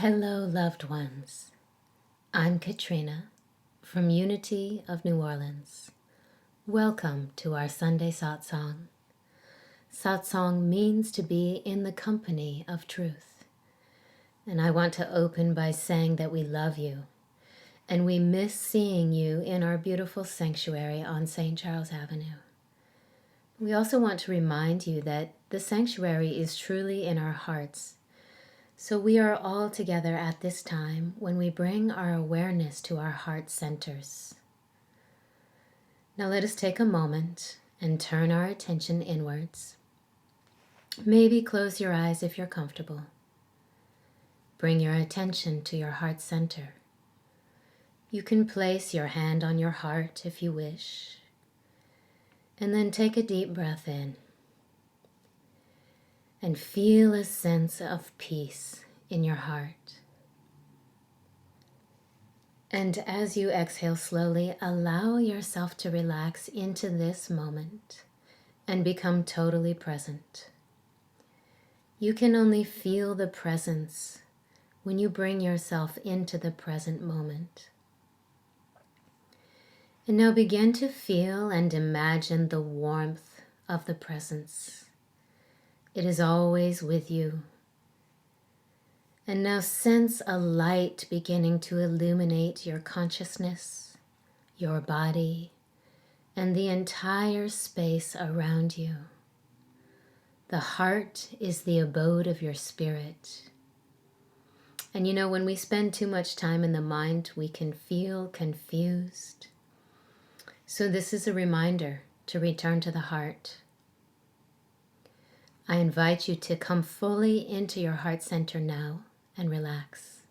Hello, loved ones. I'm Katrina from Unity of New Orleans. Welcome to our Sunday Satsang. Satsang means to be in the company of truth. And I want to open by saying that we love you and we miss seeing you in our beautiful sanctuary on St. Charles Avenue. We also want to remind you that the sanctuary is truly in our hearts. So we are all together at this time when we bring our awareness to our heart centers. Now let us take a moment and turn our attention inwards. Maybe close your eyes if you're comfortable. Bring your attention to your heart center. You can place your hand on your heart if you wish. And then take a deep breath in. And feel a sense of peace in your heart. And as you exhale slowly, allow yourself to relax into this moment and become totally present. You can only feel the presence when you bring yourself into the present moment. And now begin to feel and imagine the warmth of the presence. It is always with you. And now sense a light beginning to illuminate your consciousness, your body, and the entire space around you. The heart is the abode of your spirit. And you know, when we spend too much time in the mind, we can feel confused. So this is a reminder to return to the heart. I invite you to come fully into your heart center now and relax.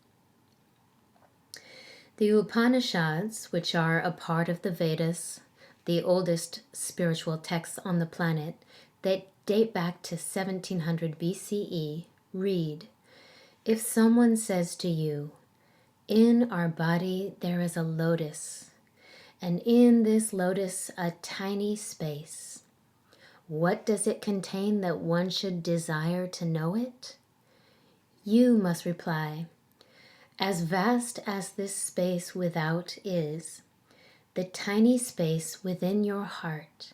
The Upanishads, which are a part of the Vedas, the oldest spiritual texts on the planet, that date back to 1700 BCE, read, "If someone says to you, 'In our body there is a lotus, and in this lotus a tiny space. What does it contain that one should desire to know it?' You must reply, 'As vast as this space without is, the tiny space within your heart.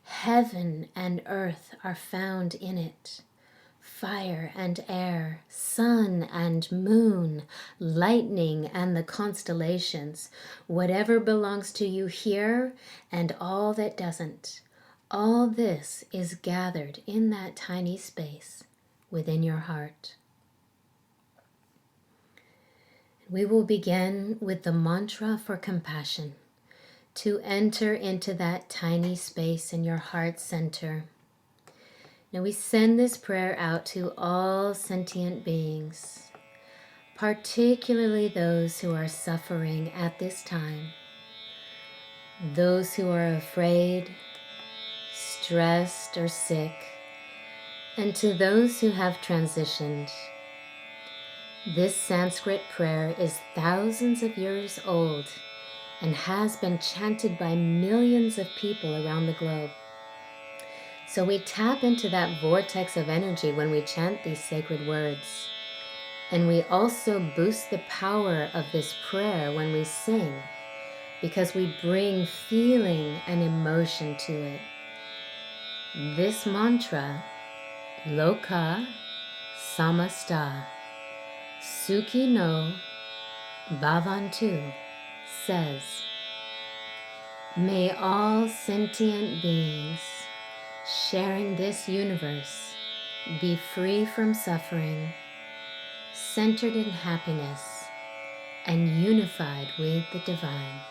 Heaven and earth are found in it. Fire and air, sun and moon, lightning and the constellations, whatever belongs to you here and all that doesn't. All this is gathered in that tiny space within your heart." We will begin with the mantra for compassion to enter into that tiny space in your heart center. Now we send this prayer out to all sentient beings, particularly those who are suffering at this time, those who are afraid, stressed, or sick, and to those who have transitioned. This Sanskrit prayer is thousands of years old and has been chanted by millions of people around the globe. So we tap into that vortex of energy when we chant these sacred words. And we also boost the power of this prayer when we sing, because we bring feeling and emotion to it. This mantra, Loka Samasta Sukhi no Bhavantu, says, "May all sentient beings sharing this universe be free from suffering, centered in happiness, and unified with the divine."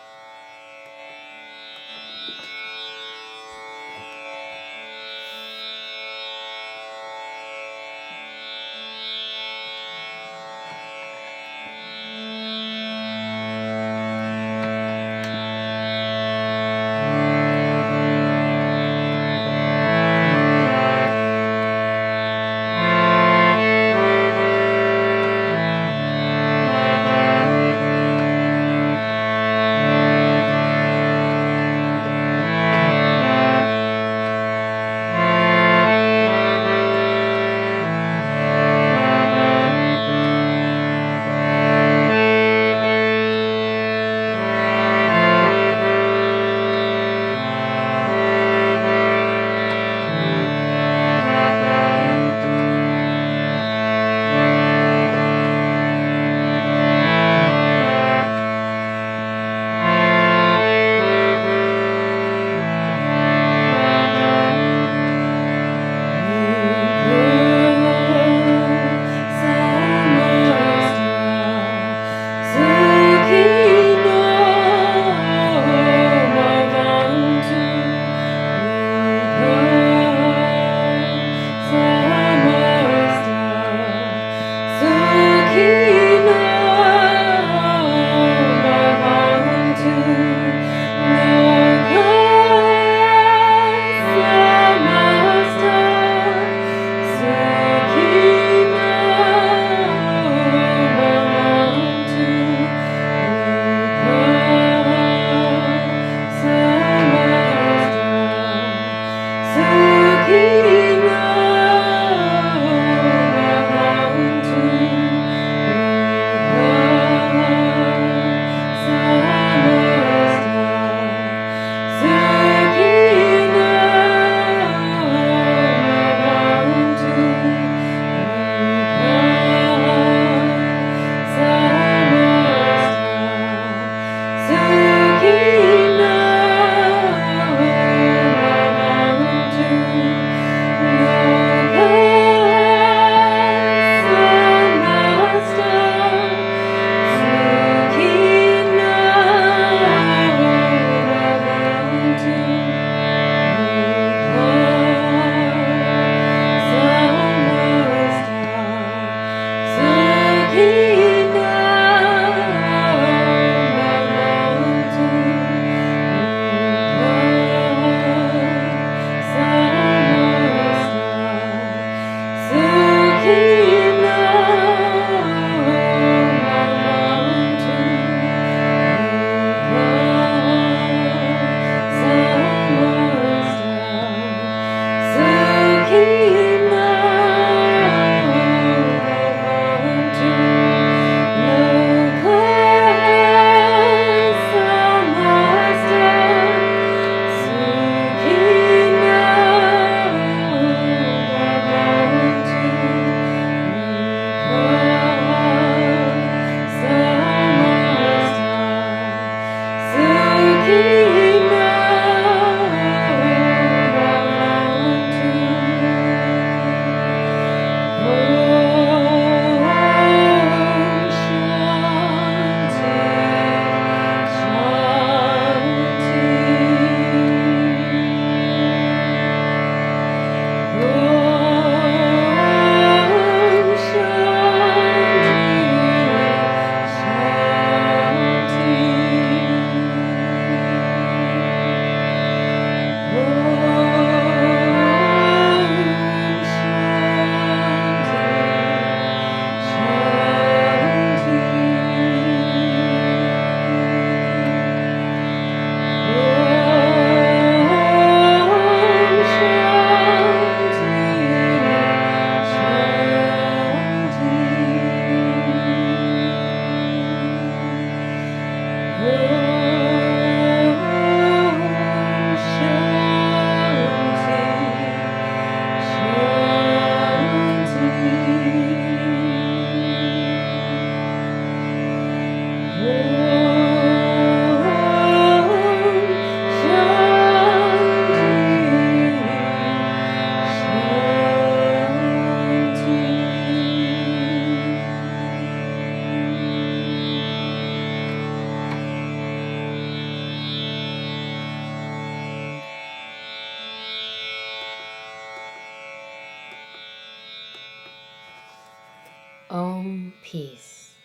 Om peace,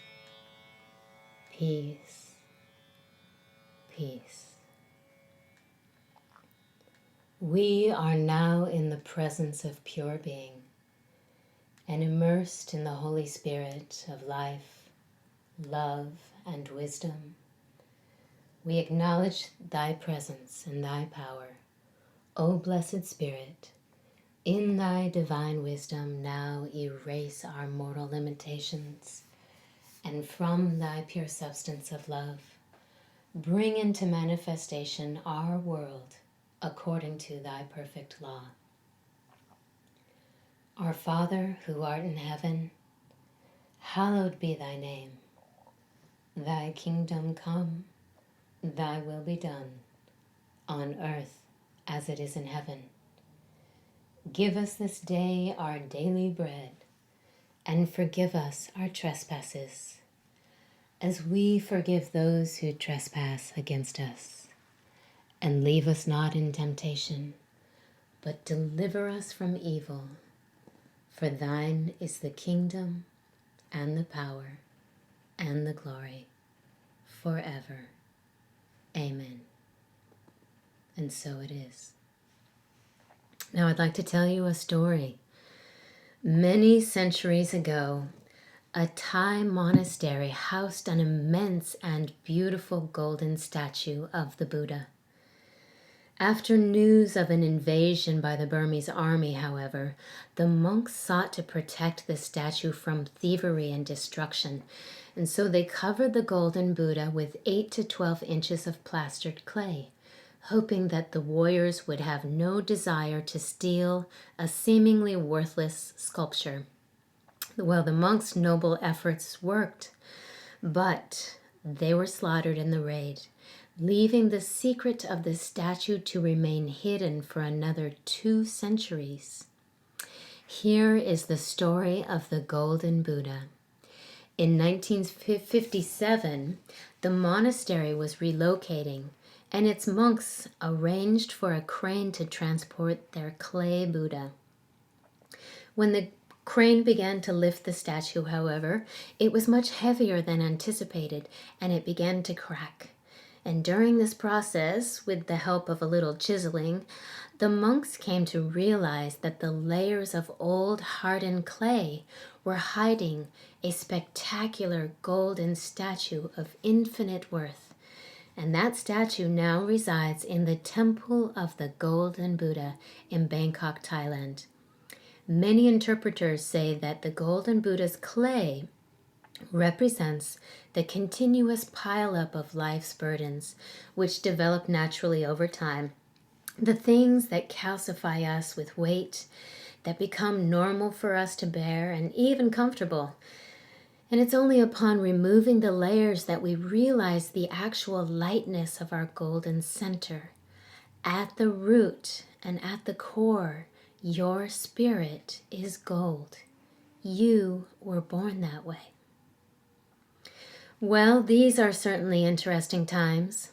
peace, peace. We are now in the presence of pure being and immersed in the Holy Spirit of life, love, and wisdom. We acknowledge thy presence and thy power, O blessed Spirit. In thy divine wisdom now erase our mortal limitations, and from thy pure substance of love, bring into manifestation our world according to thy perfect law. Our Father, who art in heaven, hallowed be thy name. Thy kingdom come, thy will be done, on earth as it is in heaven. Give us this day our daily bread, and forgive us our trespasses, as we forgive those who trespass against us. And leave us not in temptation, but deliver us from evil. For thine is the kingdom, and the power, and the glory, forever. Amen. And so it is. Now I'd like to tell you a story. Many centuries ago, a Thai monastery housed an immense and beautiful golden statue of the Buddha. After news of an invasion by the Burmese army, however, the monks sought to protect the statue from thievery and destruction, and so they covered the golden Buddha with 8 to 12 inches of plastered clay, hoping that the warriors would have no desire to steal a seemingly worthless sculpture. Well, the monks' noble efforts worked, but they were slaughtered in the raid, leaving the secret of the statue to remain hidden for another 2 centuries. Here is the story of the Golden Buddha. In 1957, the monastery was relocating, and its monks arranged for a crane to transport their clay Buddha. When the crane began to lift the statue, however, it was much heavier than anticipated, and it began to crack. And during this process, with the help of a little chiseling, the monks came to realize that the layers of old hardened clay were hiding a spectacular golden statue of infinite worth. And that statue now resides in the Temple of the Golden Buddha in Bangkok, Thailand. Many interpreters say that the Golden Buddha's clay represents the continuous pileup of life's burdens, which develop naturally over time. The things that calcify us with weight, that become normal for us to bear and even comfortable. And it's only upon removing the layers that we realize the actual lightness of our golden center. At the root and at the core, your spirit is gold. You were born that way. Well, these are certainly interesting times.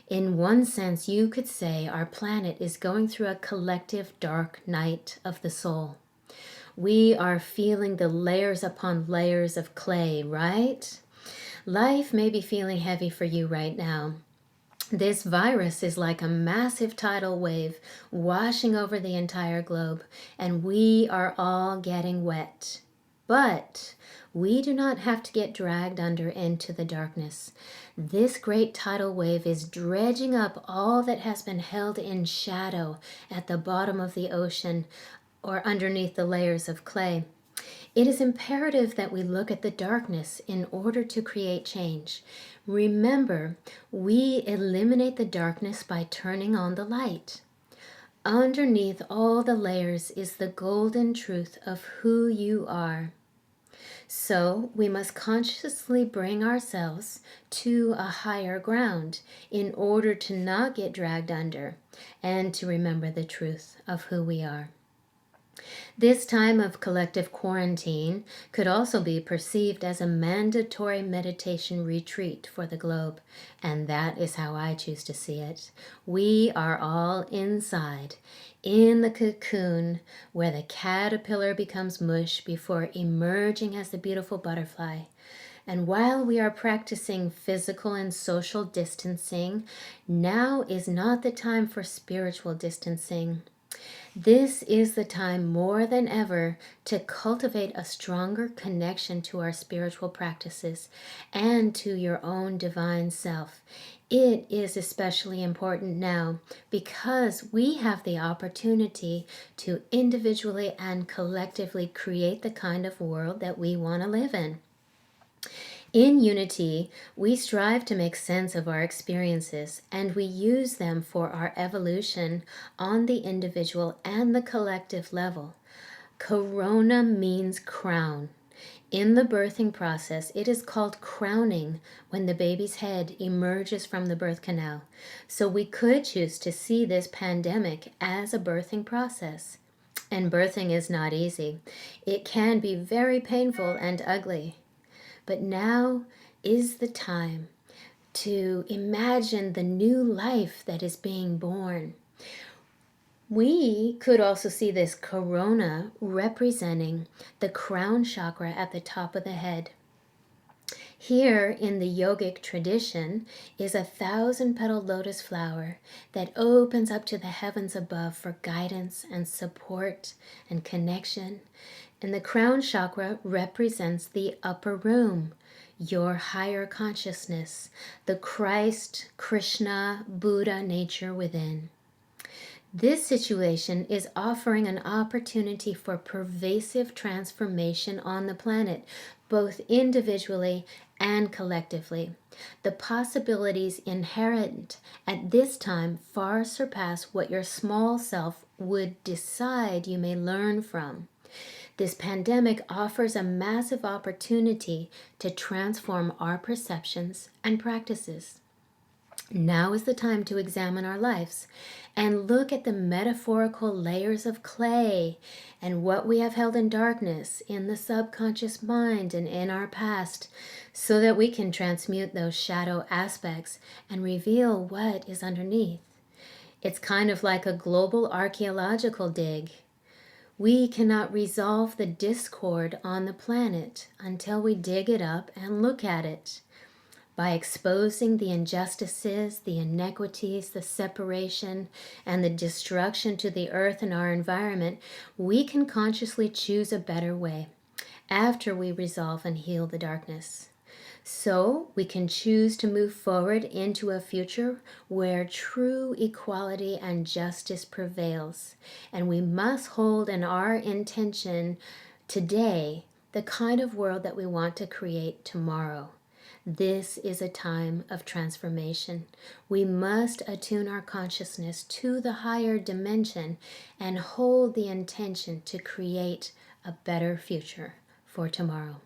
In one sense, you could say our planet is going through a collective dark night of the soul. We are feeling the layers upon layers of clay, right? Life may be feeling heavy for you right now. This virus is like a massive tidal wave washing over the entire globe, and we are all getting wet. But we do not have to get dragged under into the darkness. This great tidal wave is dredging up all that has been held in shadow at the bottom of the ocean or underneath the layers of clay. It is imperative that we look at the darkness in order to create change. Remember, we eliminate the darkness by turning on the light. Underneath all the layers is the golden truth of who you are. So we must consciously bring ourselves to a higher ground in order to not get dragged under and to remember the truth of who we are. This time of collective quarantine could also be perceived as a mandatory meditation retreat for the globe, and that is how I choose to see it. We are all inside, in the cocoon where the caterpillar becomes mush before emerging as the beautiful butterfly. And while we are practicing physical and social distancing, now is not the time for spiritual distancing. This is the time more than ever to cultivate a stronger connection to our spiritual practices and to your own divine self. It is especially important now because we have the opportunity to individually and collectively create the kind of world that we want to live in. In unity, we strive to make sense of our experiences and we use them for our evolution on the individual and the collective level. Corona means crown. In the birthing process, it is called crowning when the baby's head emerges from the birth canal. So we could choose to see this pandemic as a birthing process. And birthing is not easy. It can be very painful and ugly. But now is the time to imagine the new life that is being born. We could also see this corona representing the crown chakra at the top of the head. Here in the yogic tradition is a 1,000-petaled lotus flower that opens up to the heavens above for guidance and support and connection. And the crown chakra represents the upper room, your higher consciousness, the Christ, Krishna, Buddha nature within. This situation is offering an opportunity for pervasive transformation on the planet, both individually and collectively. The possibilities inherent at this time far surpass what your small self would decide you may learn from. This pandemic offers a massive opportunity to transform our perceptions and practices. Now is the time to examine our lives and look at the metaphorical layers of clay and what we have held in darkness in the subconscious mind and in our past so that we can transmute those shadow aspects and reveal what is underneath. It's kind of like a global archaeological dig. We cannot resolve the discord on the planet until we dig it up and look at it. By exposing the injustices, the inequities, the separation, and the destruction to the earth and our environment, we can consciously choose a better way after we resolve and heal the darkness. So we can choose to move forward into a future where true equality and justice prevails. And we must hold in our intention today the kind of world that we want to create tomorrow. This is a time of transformation. We must attune our consciousness to the higher dimension and hold the intention to create a better future for tomorrow.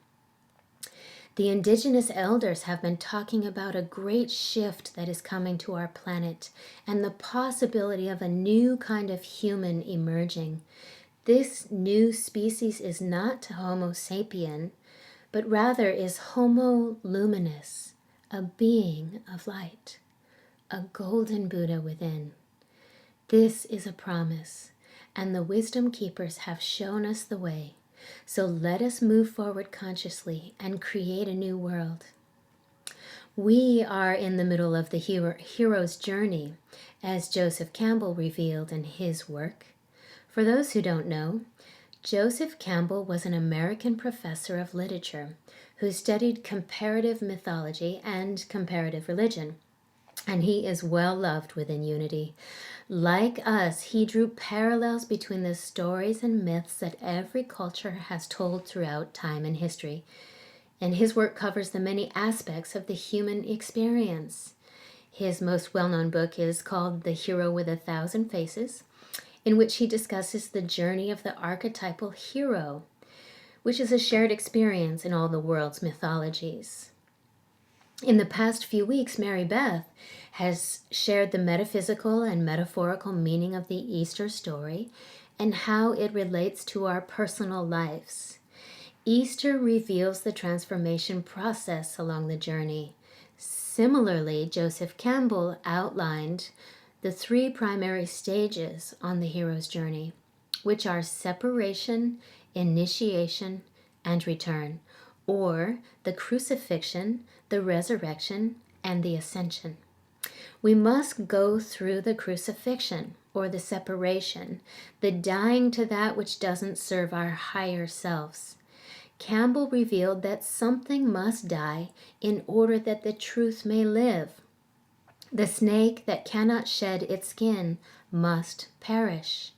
The indigenous elders have been talking about a great shift that is coming to our planet and the possibility of a new kind of human emerging. This new species is not Homo sapien, but rather is Homo luminous, a being of light, a golden Buddha within. This is a promise, and the wisdom keepers have shown us the way. So let us move forward consciously and create a new world. We are in the middle of the hero's journey, as Joseph Campbell revealed in his work. For those who don't know, Joseph Campbell was an American professor of literature who studied comparative mythology and comparative religion, and he is well loved within Unity. Like us, he drew parallels between the stories and myths that every culture has told throughout time and history, and his work covers the many aspects of the human experience. His most well-known book is called The Hero with 1,000 Faces, in which he discusses the journey of the archetypal hero, which is a shared experience in all the world's mythologies. In the past few weeks, Mary Beth has shared the metaphysical and metaphorical meaning of the Easter story, and how it relates to our personal lives. Easter reveals the transformation process along the journey. Similarly, Joseph Campbell outlined the three primary stages on the hero's journey, which are separation, initiation, and return, or the crucifixion, the resurrection, and the ascension. We must go through the crucifixion, or the separation, the dying to that which doesn't serve our higher selves. Campbell revealed that something must die in order that the truth may live. The snake that cannot shed its skin must perish.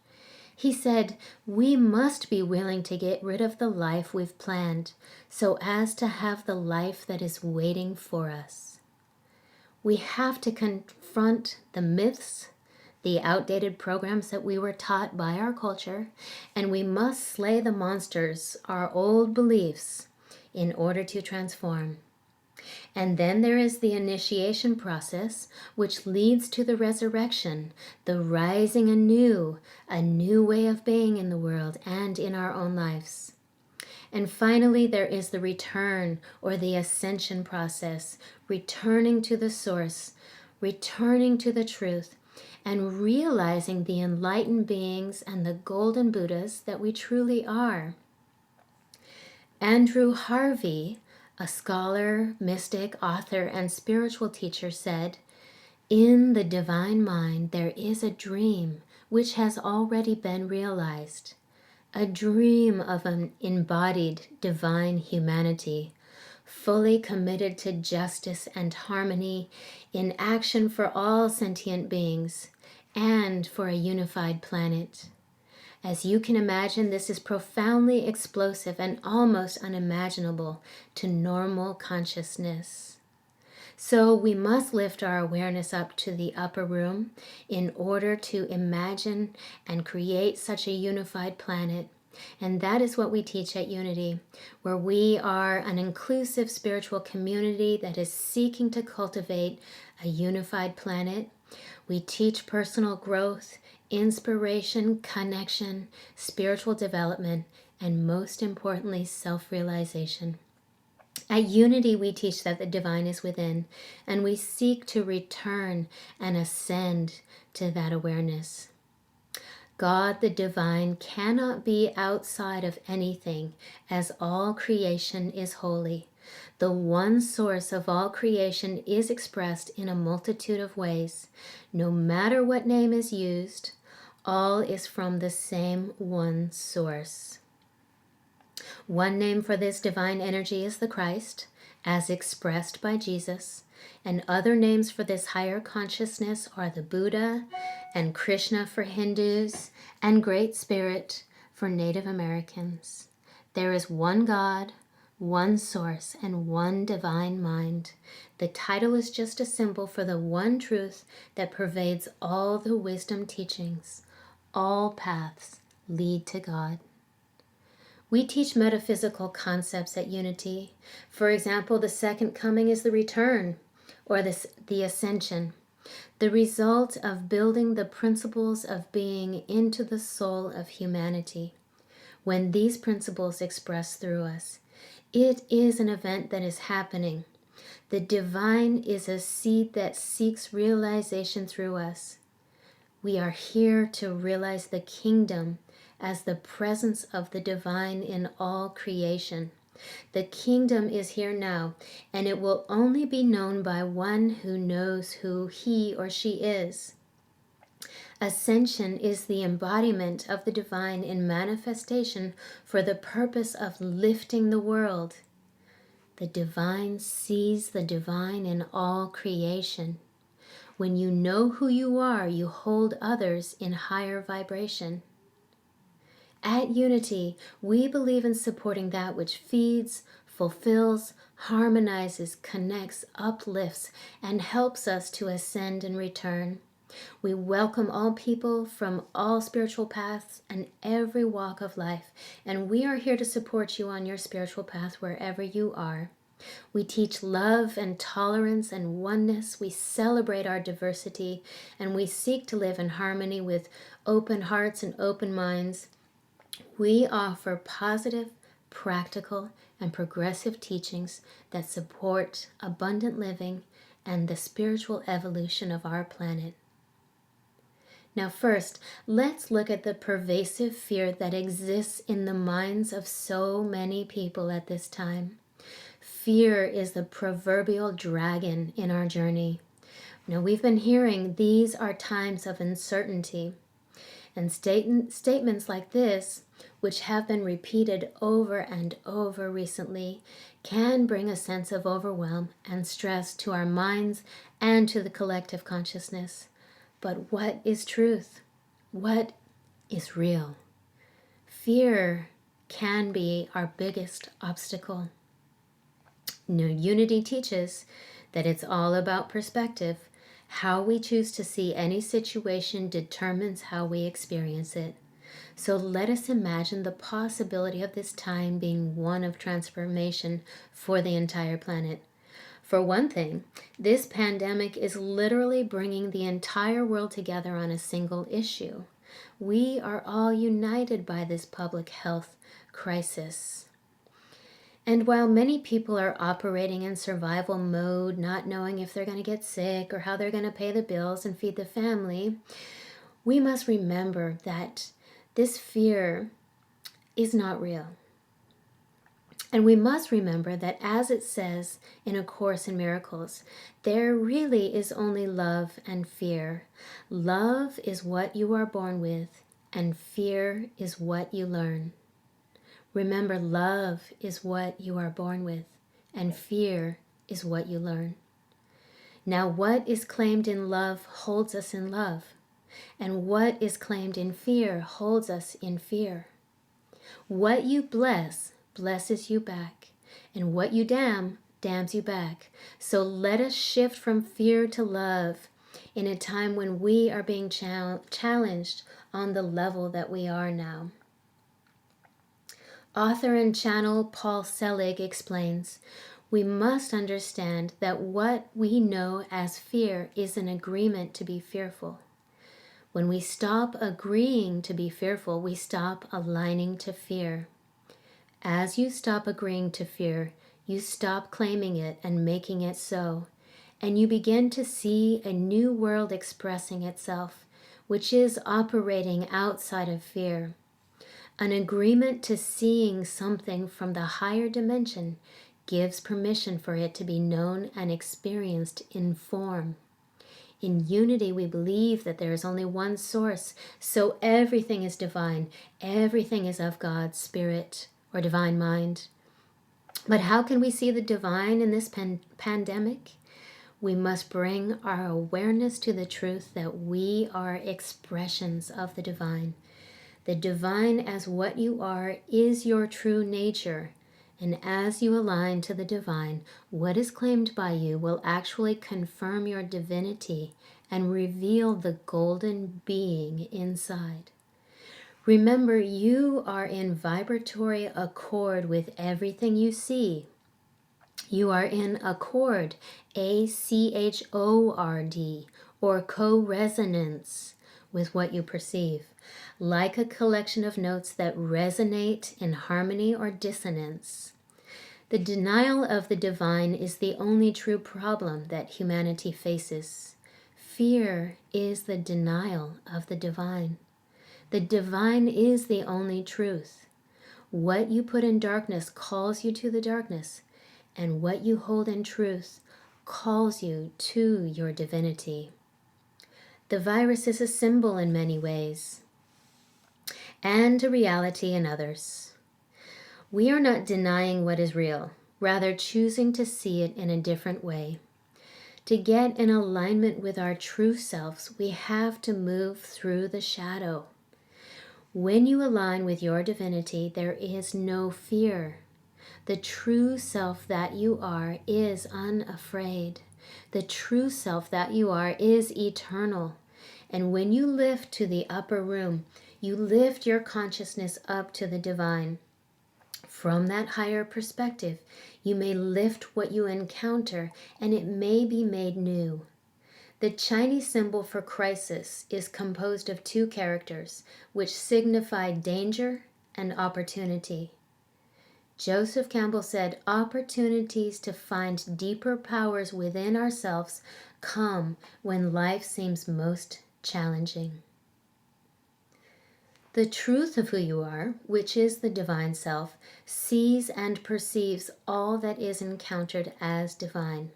He said, we must be willing to get rid of the life we've planned so as to have the life that is waiting for us. We have to confront the myths, the outdated programs that we were taught by our culture, and we must slay the monsters, our old beliefs, in order to transform. And then there is the initiation process, which leads to the resurrection, the rising anew, a new way of being in the world and in our own lives. And finally, there is the return or the ascension process, returning to the source, returning to the truth, and realizing the enlightened beings and the golden Buddhas that we truly are. Andrew Harvey, a scholar, mystic, author, and spiritual teacher, said, in the divine mind there is a dream which has already been realized, a dream of an embodied divine humanity, fully committed to justice and harmony in action for all sentient beings and for a unified planet. As you can imagine, this is profoundly explosive and almost unimaginable to normal consciousness. So we must lift our awareness up to the upper room in order to imagine and create such a unified planet. And that is what we teach at Unity, where we are an inclusive spiritual community that is seeking to cultivate a unified planet. We teach personal growth, inspiration, connection, spiritual development, and most importantly, self-realization. At Unity, we teach that the divine is within, and we seek to return and ascend to that awareness. God, the divine, cannot be outside of anything, as all creation is holy. The one source of all creation is expressed in a multitude of ways. No matter what name is used, all is from the same one source. One name for this divine energy is the Christ, as expressed by Jesus, and other names for this higher consciousness are the Buddha and Krishna for Hindus and Great Spirit for Native Americans. There is one God, one source, and one divine mind. The title is just a symbol for the one truth that pervades all the wisdom teachings. All paths lead to God. We teach metaphysical concepts at Unity. For example, the second coming is the return, or the ascension, the result of building the principles of being into the soul of humanity. When these principles express through us, it is an event that is happening. The divine is a seed that seeks realization through us. We are here to realize the kingdom as the presence of the divine in all creation. The kingdom is here now, and it will only be known by one who knows who he or she is. Ascension is the embodiment of the divine in manifestation for the purpose of lifting the world. The divine sees the divine in all creation. When you know who you are, you hold others in higher vibration. At Unity, we believe in supporting that which feeds, fulfills, harmonizes, connects, uplifts, and helps us to ascend and return. We welcome all people from all spiritual paths and every walk of life, and we are here to support you on your spiritual path wherever you are. We teach love and tolerance and oneness. We celebrate our diversity, and we seek to live in harmony with open hearts and open minds. We offer positive, practical, and progressive teachings that support abundant living and the spiritual evolution of our planet. Now, first, let's look at the pervasive fear that exists in the minds of so many people at this time. Fear is the proverbial dragon in our journey. Now, we've been hearing these are times of uncertainty, and statements like this, which have been repeated over and over recently, can bring a sense of overwhelm and stress to our minds and to the collective consciousness. But what is truth? What is real? Fear can be our biggest obstacle. Unity teaches that it's all about perspective. How we choose to see any situation determines how we experience it. So let us imagine the possibility of this time being one of transformation for the entire planet. For one thing, this pandemic is literally bringing the entire world together on a single issue. We are all united by this public health crisis. And while many people are operating in survival mode, not knowing if they're going to get sick or how they're going to pay the bills and feed the family, we must remember that this fear is not real. And we must remember that, as it says in A Course in Miracles, there really is only love and fear. Love is what you are born with, and fear is what you learn. Remember, love is what you are born with, and fear is what you learn. Now, what is claimed in love holds us in love, and what is claimed in fear holds us in fear. What you bless blesses you back, and what you damn damns you back. So let us shift from fear to love in a time when we are being challenged on the level that we are now. Author and channel Paul Selig explains, we must understand that what we know as fear is an agreement to be fearful. When we stop agreeing to be fearful, we stop aligning to fear. As you stop agreeing to fear, you stop claiming it and making it so, and you begin to see a new world expressing itself, which is operating outside of fear. An agreement to seeing something from the higher dimension gives permission for it to be known and experienced in form. In unity, we believe that there is only one source, so everything is divine, everything is of God's Spirit or divine mind. But how can we see the divine in this pandemic? We must bring our awareness to the truth that we are expressions of the divine. The divine as what you are is your true nature. And as you align to the divine, what is claimed by you will actually confirm your divinity and reveal the golden being inside. Remember, you are in vibratory accord with everything you see. You are in accord, ACHORD, or co-resonance with what you perceive, like a collection of notes that resonate in harmony or dissonance. The denial of the divine is the only true problem that humanity faces. Fear is the denial of the divine. The divine is the only truth. What you put in darkness calls you to the darkness, and what you hold in truth calls you to your divinity. The virus is a symbol in many ways, and a reality in others. We are not denying what is real, rather choosing to see it in a different way. To get in alignment with our true selves, we have to move through the shadow. When you align with your divinity, there is no fear. The true self that you are is unafraid. The true self that you are is eternal. And when you lift to the upper room, you lift your consciousness up to the divine. From that higher perspective, you may lift what you encounter and it may be made new. The Chinese symbol for crisis is composed of two characters, which signify danger and opportunity. Joseph Campbell said, opportunities to find deeper powers within ourselves come when life seems most challenging. The truth of who you are, which is the divine self, sees and perceives all that is encountered as divine.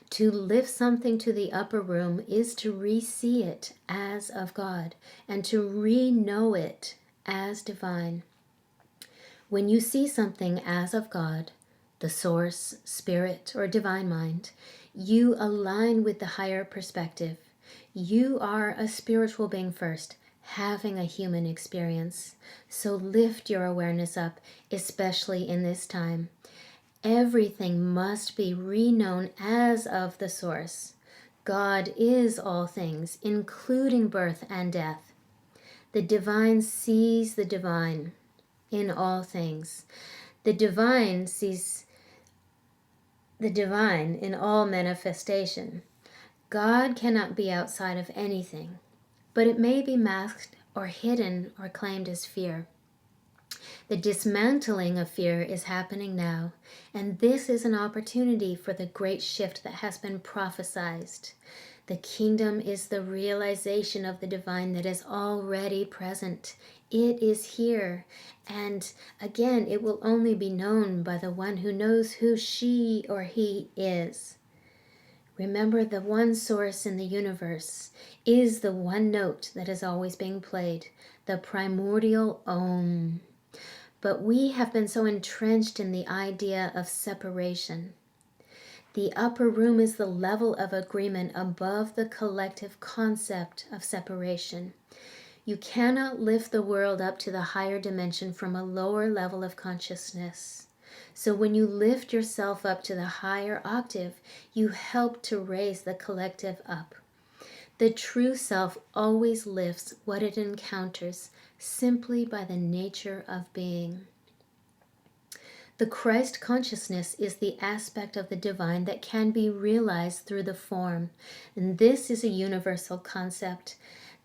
To lift something to the upper room is to re-see it as of God and to re-know it as divine. When you see something as of God, the source, spirit, or divine mind, you align with the higher perspective. You are a spiritual being first, having a human experience. So lift your awareness up, especially in this time. Everything must be reknown as of the source. God is all things, including birth and death. The divine sees the divine in all things. The divine sees the divine in all manifestation. God cannot be outside of anything, but it may be masked or hidden or claimed as fear. The dismantling of fear is happening now, and this is an opportunity for the great shift that has been prophesied. The kingdom is the realization of the divine that is already present. It is here, and again, it will only be known by the one who knows who she or he is. Remember, the one source in the universe is the one note that is always being played, the primordial Om. But we have been so entrenched in the idea of separation. The upper room is the level of agreement above the collective concept of separation. You cannot lift the world up to the higher dimension from a lower level of consciousness. So when you lift yourself up to the higher octave, you help to raise the collective up. The true self always lifts what it encounters simply by the nature of being. The Christ consciousness is the aspect of the divine that can be realized through the form, and this is a universal concept.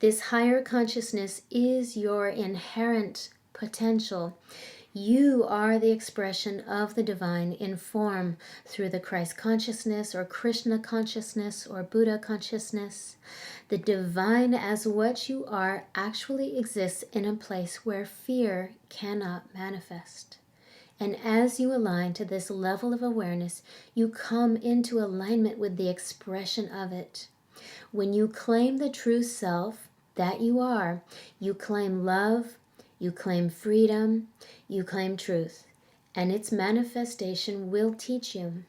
This higher consciousness is your inherent potential. You are the expression of the divine in form through the Christ consciousness or Krishna consciousness or Buddha consciousness. The divine as what you are actually exists in a place where fear cannot manifest. And as you align to this level of awareness, you come into alignment with the expression of it. When you claim the true self that you are, you claim love, you claim freedom, you claim truth, and its manifestation will teach you.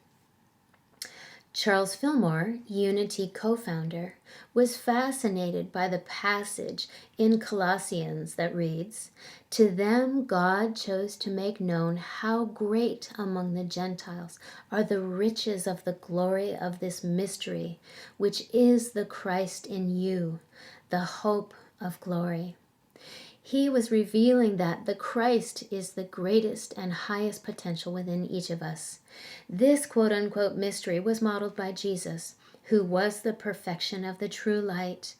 Charles Fillmore, Unity co-founder, was fascinated by the passage in Colossians that reads, "To them God chose to make known how great among the Gentiles are the riches of the glory of this mystery, which is the Christ in you, the hope of glory." He was revealing that the Christ is the greatest and highest potential within each of us. This quote-unquote mystery was modeled by Jesus, who was the perfection of the true light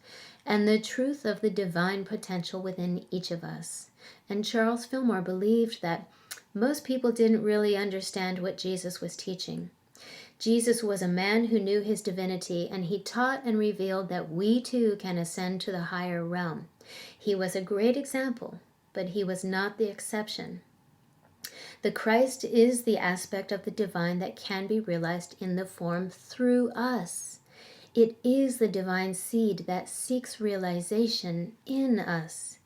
and the truth of the divine potential within each of us. And Charles Fillmore believed that most people didn't really understand what Jesus was teaching. Jesus was a man who knew his divinity, and he taught and revealed that we too can ascend to the higher realm. He was a great example, but he was not the exception. The Christ is the aspect of the divine that can be realized in the form through us. It is the divine seed that seeks realization in us.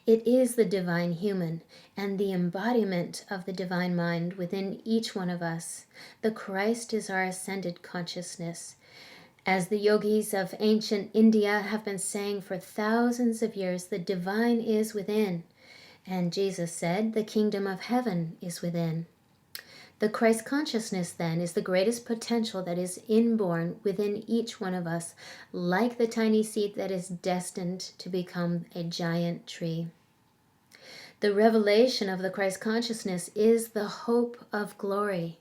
It is the divine human and the embodiment of the divine mind within each one of us. The Christ is our ascended consciousness. As the yogis of ancient India have been saying for thousands of years, the divine is within. And Jesus said, the kingdom of heaven is within. The Christ consciousness, then, is the greatest potential that is inborn within each one of us, like the tiny seed that is destined to become a giant tree. The revelation of the Christ consciousness is the hope of glory,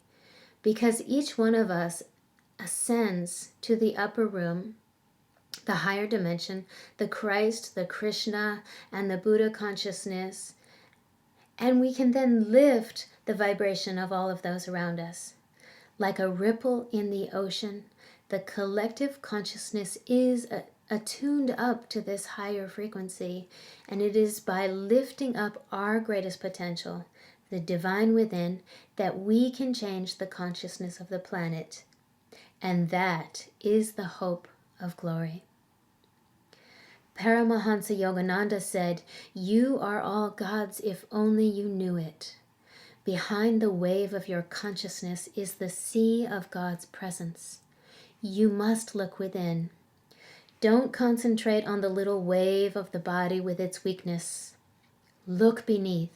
because each one of us ascends to the upper room, the higher dimension, the Christ, the Krishna, and the Buddha consciousness, and we can then lift the vibration of all of those around us. Like a ripple in the ocean, the collective consciousness is attuned up to this higher frequency, and it is by lifting up our greatest potential, the divine within, that we can change the consciousness of the planet. And that is the hope of glory. Paramahansa Yogananda said, "You are all God's if only you knew it. Behind the wave of your consciousness is the sea of God's presence. You must look within. Don't concentrate on the little wave of the body with its weakness. Look beneath.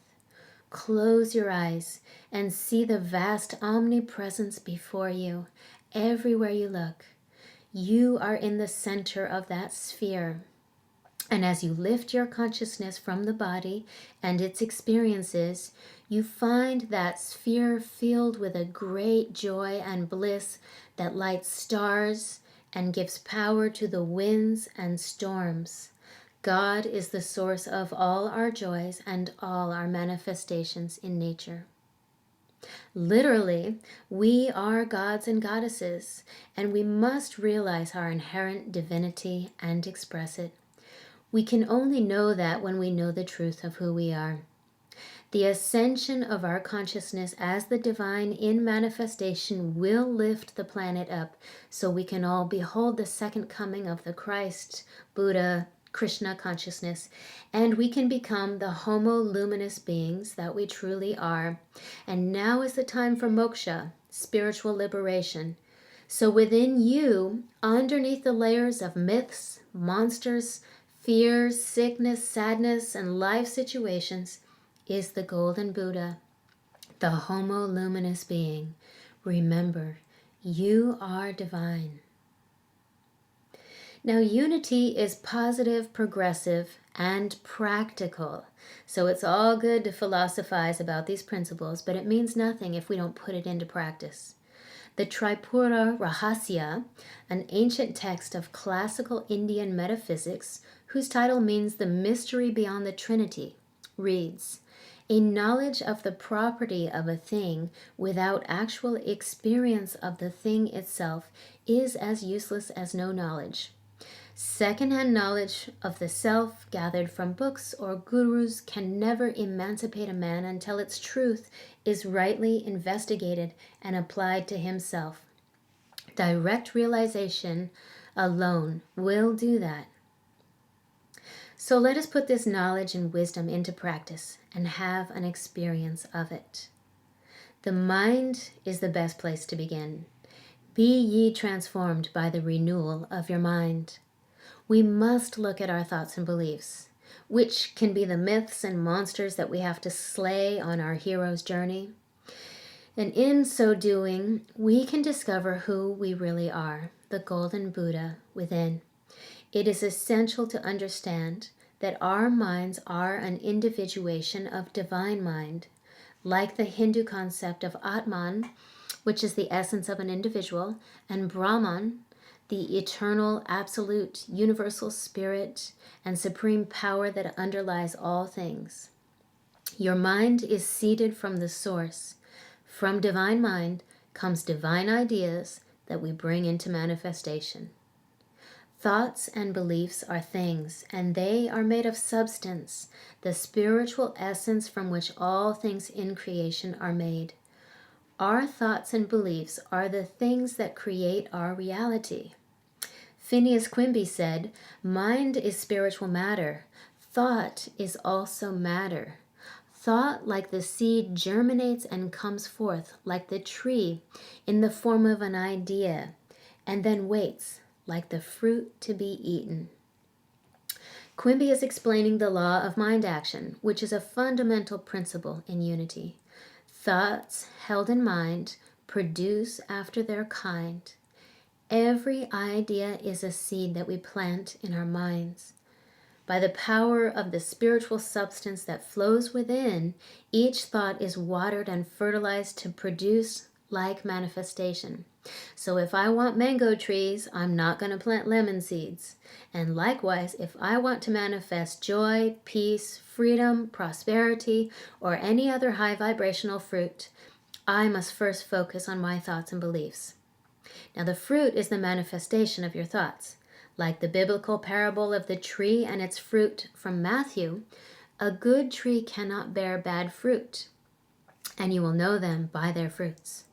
Close your eyes and see the vast omnipresence before you, everywhere you look. You are in the center of that sphere. And as you lift your consciousness from the body and its experiences, you find that sphere filled with a great joy and bliss that lights stars and gives power to the winds and storms. God is the source of all our joys and all our manifestations in nature." Literally, we are gods and goddesses, and we must realize our inherent divinity and express it. We can only know that when we know the truth of who we are. The ascension of our consciousness as the divine in manifestation will lift the planet up so we can all behold the second coming of the Christ, Buddha, Krishna consciousness, and we can become the homo luminous beings that we truly are. And now is the time for moksha, spiritual liberation. So within you, underneath the layers of myths, monsters, fears, sickness, sadness, and life situations, is the golden Buddha, the homo luminous being. Remember, you are divine. Now, unity is positive, progressive, and practical. So it's all good to philosophize about these principles, but it means nothing if we don't put it into practice. The Tripura Rahasya, an ancient text of classical Indian metaphysics, whose title means the mystery beyond the Trinity, reads, "A knowledge of the property of a thing without actual experience of the thing itself is as useless as no knowledge. Second-hand knowledge of the self gathered from books or gurus can never emancipate a man until its truth is rightly investigated and applied to himself. Direct realization alone will do that." So let us put this knowledge and wisdom into practice and have an experience of it. The mind is the best place to begin. Be ye transformed by the renewal of your mind. We must look at our thoughts and beliefs, which can be the myths and monsters that we have to slay on our hero's journey. And in so doing, we can discover who we really are, the golden Buddha within. It is essential to understand that our minds are an individuation of divine mind, like the Hindu concept of Atman, which is the essence of an individual, and Brahman, the eternal, absolute, universal spirit and supreme power that underlies all things. Your mind is seeded from the source. From divine mind comes divine ideas that we bring into manifestation. Thoughts and beliefs are things, and they are made of substance, the spiritual essence from which all things in creation are made. Our thoughts and beliefs are the things that create our reality. Phineas Quimby said, "Mind is spiritual matter. Thought is also matter. Thought, like the seed, germinates and comes forth, like the tree, in the form of an idea, and then waits, like the fruit to be eaten." Quimby is explaining the law of mind action, which is a fundamental principle in unity. Thoughts held in mind produce after their kind. Every idea is a seed that we plant in our minds. By the power of the spiritual substance that flows within, each thought is watered and fertilized to produce like manifestation. So if I want mango trees, I'm not going to plant lemon seeds. And likewise, if I want to manifest joy, peace, freedom, prosperity, or any other high vibrational fruit, I must first focus on my thoughts and beliefs. Now, the fruit is the manifestation of your thoughts. Like the biblical parable of the tree and its fruit from Matthew, a good tree cannot bear bad fruit, and you will know them by their fruits.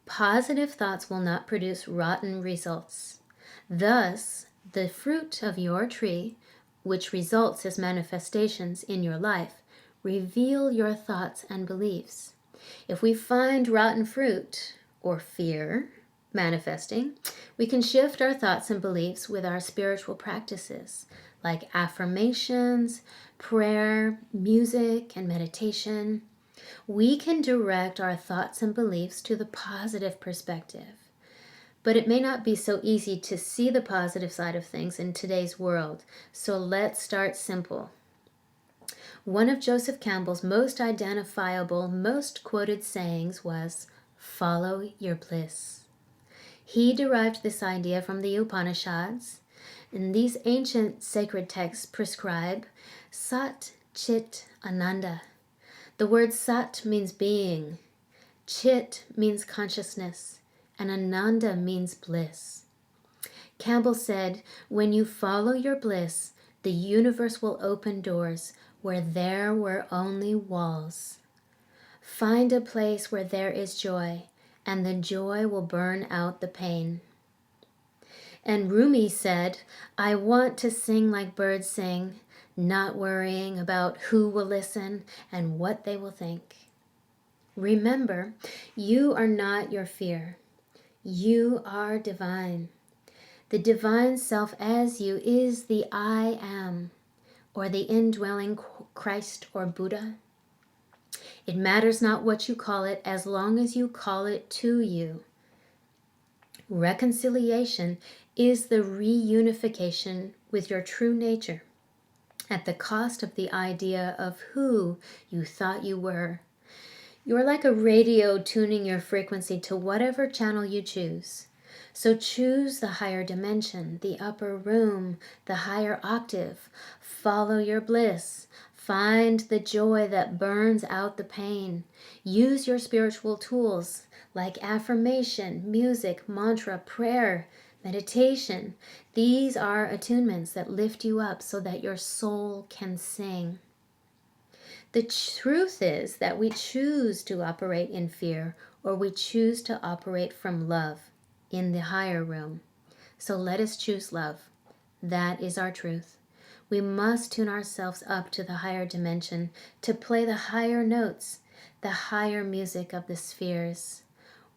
Positive thoughts will not produce rotten results. Thus, the fruit of your tree, which results as manifestations in your life, reveal your thoughts and beliefs. If we find rotten fruit or fear manifesting, we can shift our thoughts and beliefs with our spiritual practices like affirmations, prayer, music, and meditation. We can direct our thoughts and beliefs to the positive perspective. But it may not be so easy to see the positive side of things in today's world, so let's start simple. One of Joseph Campbell's most identifiable, most quoted sayings was, "Follow your bliss." He derived this idea from the Upanishads, and these ancient sacred texts prescribe Sat Chit Ananda. The word Sat means being, Chit means consciousness, and Ananda means bliss. Campbell said, when you follow your bliss, the universe will open doors where there were only walls. Find a place where there is joy, and the joy will burn out the pain. And Rumi said, I want to sing like birds sing, not worrying about who will listen and what they will think. Remember, you are not your fear. You are divine. The divine self as you is the I am, or the indwelling Christ or Buddha. It matters not what you call it as long as you call it to you. Reconciliation is the reunification with your true nature at the cost of the idea of who you thought you were. You're like a radio tuning your frequency to whatever channel you choose. So choose the higher dimension, the upper room, the higher octave. Follow your bliss. Find the joy that burns out the pain. Use your spiritual tools like affirmation, music, mantra, prayer, meditation. These are attunements that lift you up so that your soul can sing. The truth is that we choose to operate in fear, or we choose to operate from love in the higher room. So let us choose love. That is our truth. We must tune ourselves up to the higher dimension to play the higher notes, the higher music of the spheres.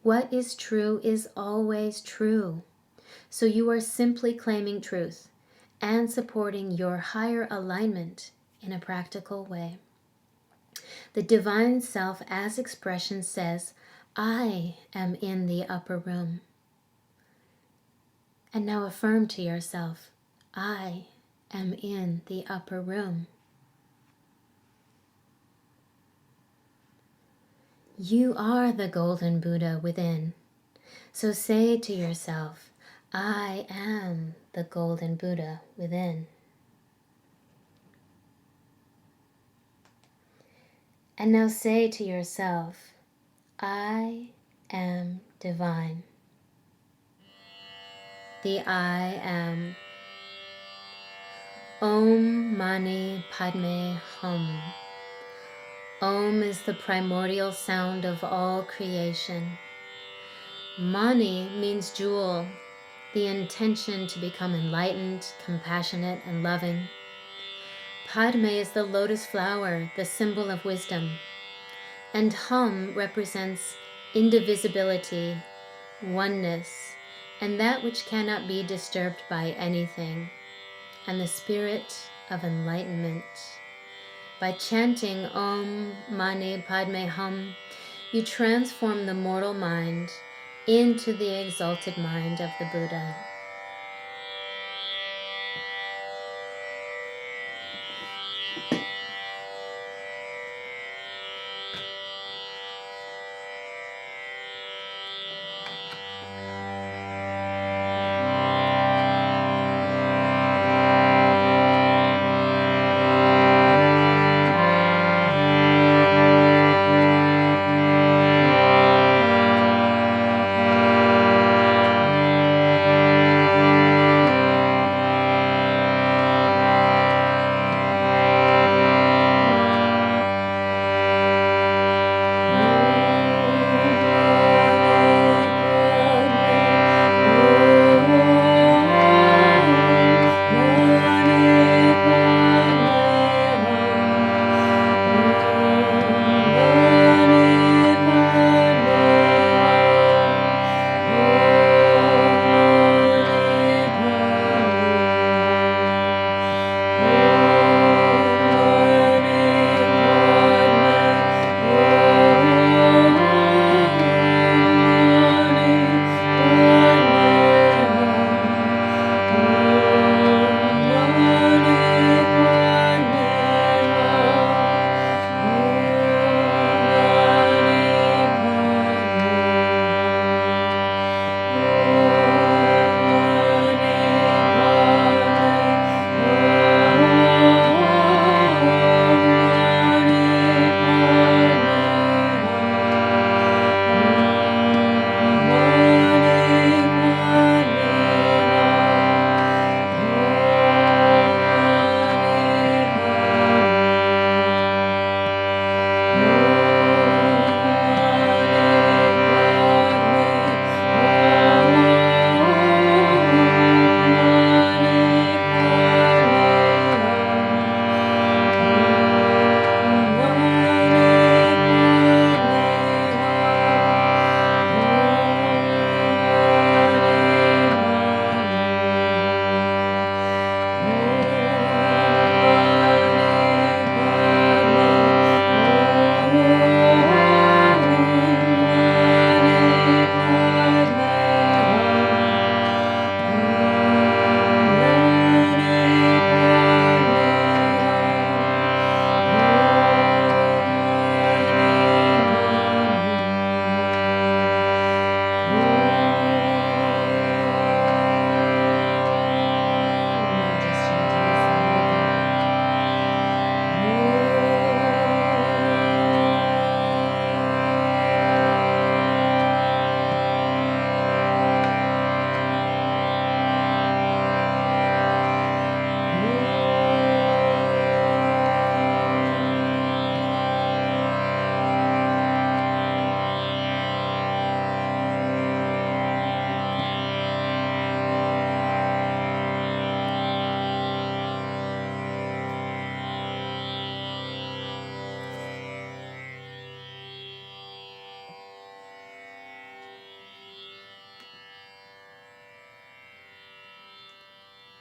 What is true is always true. So you are simply claiming truth and supporting your higher alignment in a practical way. The divine self as expression says, I am in the upper room. And now affirm to yourself, I am in the upper room. You are the golden Buddha within. So say to yourself, I am the golden Buddha within. And now say to yourself, I am divine. The I am. Om Mani Padme Hum. Om is the primordial sound of all creation. Mani means jewel, the intention to become enlightened, compassionate, and loving. Padme is the lotus flower, the symbol of wisdom. And Hum represents indivisibility, oneness, and that which cannot be disturbed by anything, and the spirit of enlightenment. By chanting Om Mani Padme Hum, you transform the mortal mind into the exalted mind of the Buddha.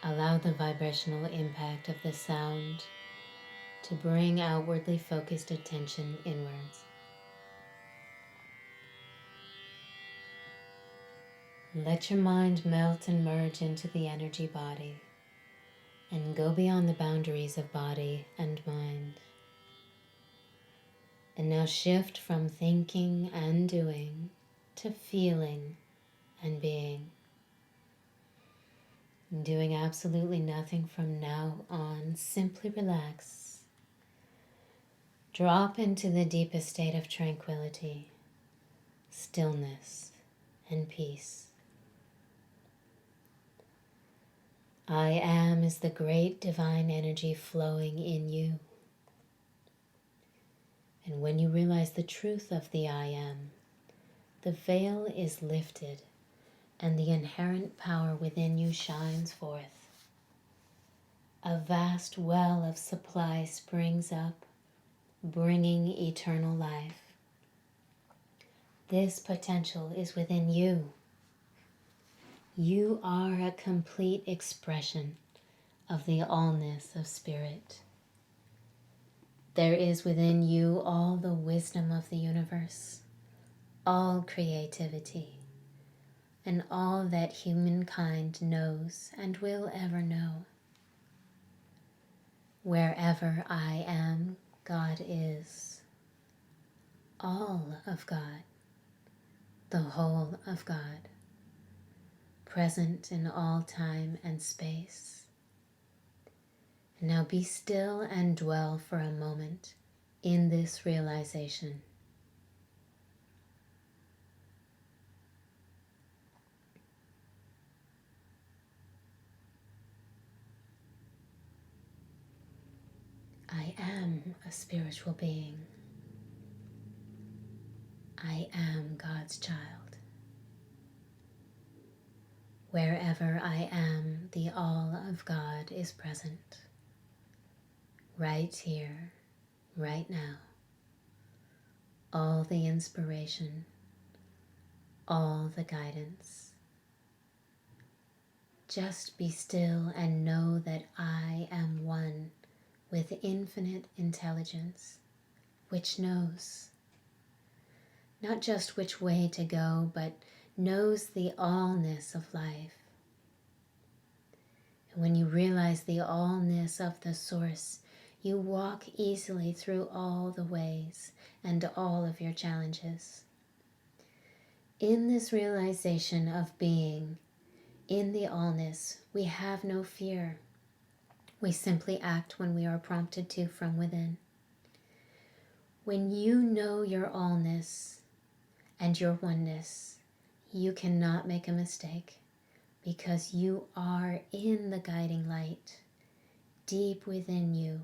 Allow the vibrational impact of the sound to bring outwardly focused attention inwards. Let your mind melt and merge into the energy body and go beyond the boundaries of body and mind. And now shift from thinking and doing to feeling and being. Doing absolutely nothing from now on. Simply relax. Drop into the deepest state of tranquility, stillness, and peace. I am is the great divine energy flowing in you. And when you realize the truth of the I am, the veil is lifted and the inherent power within you shines forth. A vast well of supply springs up, bringing eternal life. This potential is within you. You are a complete expression of the allness of spirit. There is within you all the wisdom of the universe, all creativity, and all that humankind knows and will ever know. Wherever I am, God is. All of God, the whole of God, present in all time and space. And now be still and dwell for a moment in this realization. I am a spiritual being. I am God's child. Wherever I am, the all of God is present. Right here, right now. All the inspiration, all the guidance. Just be still and know that I am one with infinite intelligence, which knows not just which way to go, but knows the allness of life. And when you realize the allness of the source, you walk easily through all the ways and all of your challenges. In this realization of being in the allness, we have no fear. We simply act when we are prompted to from within. When you know your allness and your oneness, you cannot make a mistake because you are in the guiding light, deep within you.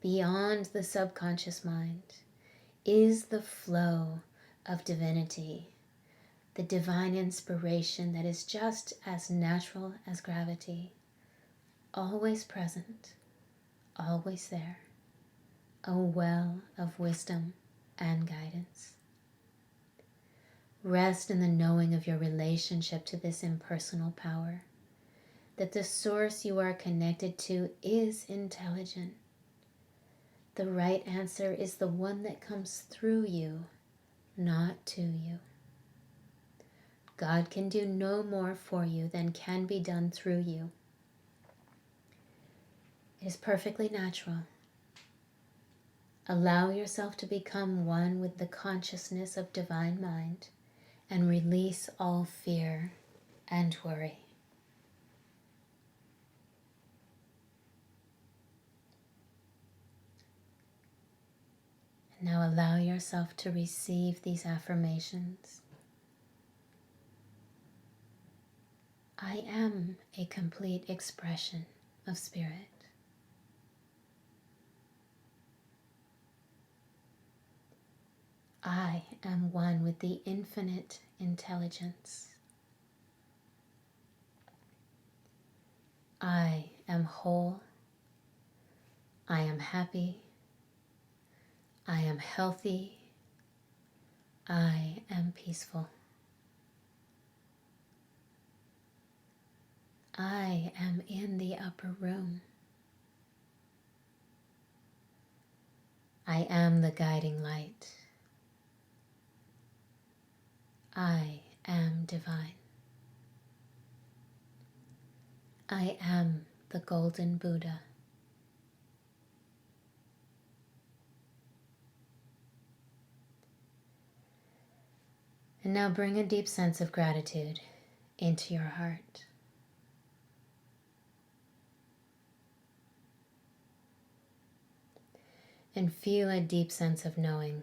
Beyond the subconscious mind is the flow of divinity, the divine inspiration that is just as natural as gravity, always present, always there, a well of wisdom and guidance. Rest in the knowing of your relationship to this impersonal power, that the source you are connected to is intelligent. The right answer is the one that comes through you, not to you. God can do no more for you than can be done through you. It is perfectly natural. Allow yourself to become one with the consciousness of divine mind and release all fear and worry. And now allow yourself to receive these affirmations. I am a complete expression of spirit. I am one with the infinite intelligence. I am whole. I am happy. I am healthy. I am peaceful. I am in the upper room. I am the guiding light. I am divine. I am the golden Buddha. And now bring a deep sense of gratitude into your heart. And feel a deep sense of knowing.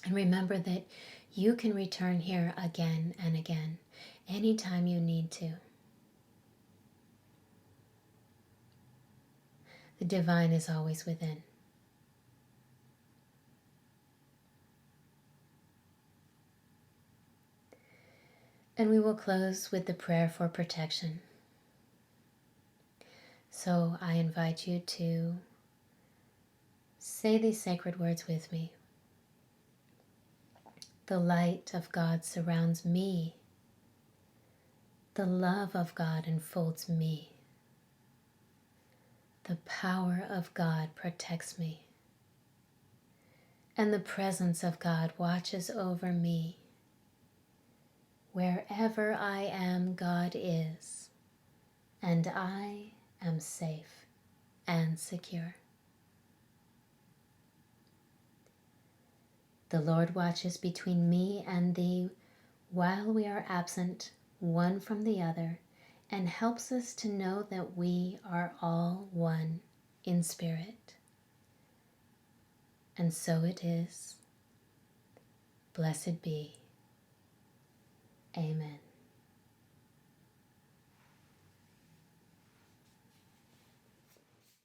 And remember that you can return here again and again, anytime you need to. The divine is always within. And we will close with the prayer for protection. So I invite you to say these sacred words with me. The light of God surrounds me. The love of God enfolds me. The power of God protects me. And the presence of God watches over me. Wherever I am, God is, and I am safe and secure. The Lord watches between me and thee while we are absent one from the other, and helps us to know that we are all one in spirit. And so it is. Blessed be. Amen.